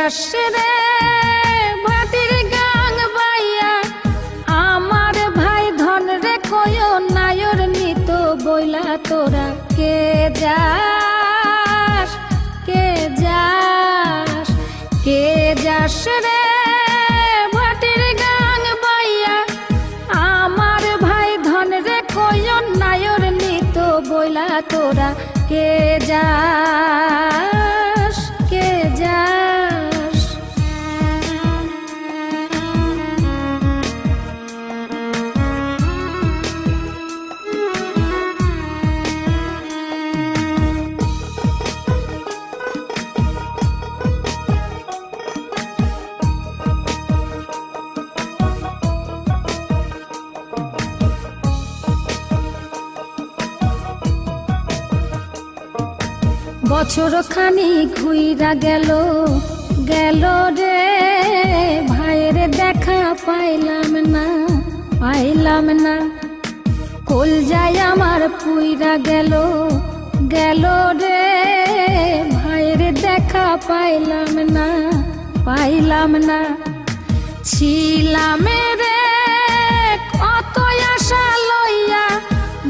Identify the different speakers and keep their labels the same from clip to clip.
Speaker 1: যাস রে ভাটির গাং বাইয়া আমার ভাই ধন রে কয় নায়র নিত বইলা তোরা কে যাস কে যাস কে যাস রে ভাটির গাং বাইয়া আমার ভাই ধন রে কয় নায়র নিত বইলা তোরা কে যাস কে যাস বছর খানি ঘুইরা গেল গেল রে ভাইয়ের দেখা পাইলাম না কল যায় আমার পুইরা গেল গেল রে ভাইয়ের দেখা পাইলাম না ছিলাম রে কত আশা লইয়া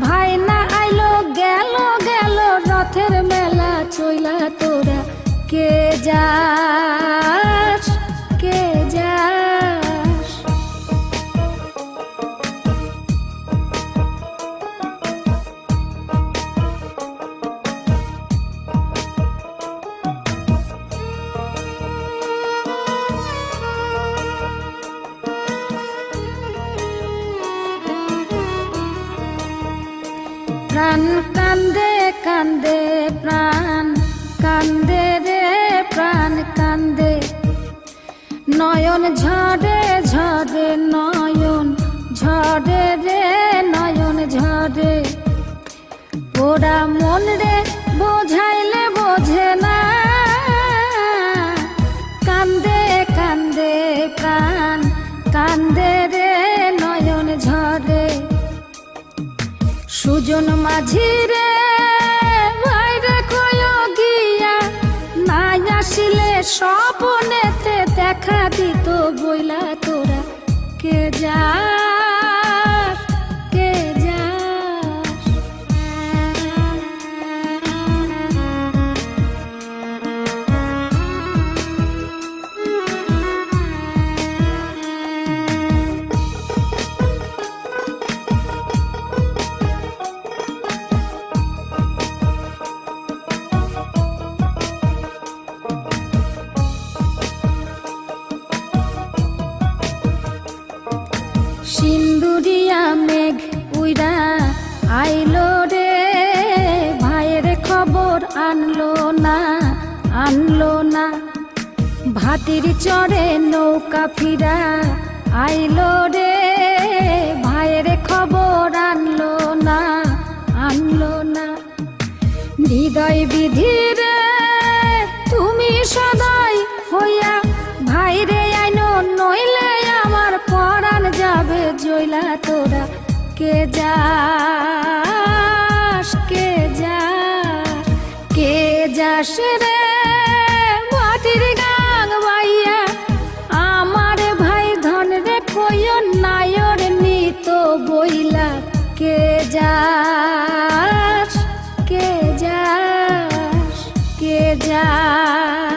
Speaker 1: ভাই না আইলো গেল গেল রথের মেলা চইলা তোরা কে যাস কে যাস প্রাণ কান্দে কান্দে প্রাণ কান্দে রে প্রাণ কান্দে নয়ন ঝরে ঝরে নয়ন ঝরে রে নয়ন ঝরে ওরা মন রে বোঝাইলে বোঝে না কান্দে কান্দে প্রাণ কান্দে রে নয়ন ঝরে সুজন মাঝি রে ভাইরে কয় গিয়া নাই আসিলে স্বপনেতে দেখা দিত বইলা তোরা কে যাস কে যাস সিন্দুরিয়া মেঘ উইরা আইলো রে ভাইয়ের খবর আনলো না ভাটির চরে নৌকা ফিরা আইলো রে ভাইয়ের খবর আনলো না হৃদয় বিধির তুমি সদাই হইয়া ভাইরে আইনো নইলে আমার পরাণ যাবে জইলা তোরা কে যাস কে যাস কে যাস রে ভাটির গাং বাইয়া আমার ভাই ধন রে কয় নায়র নিত বইলা কে যাস কে যাস কে যাস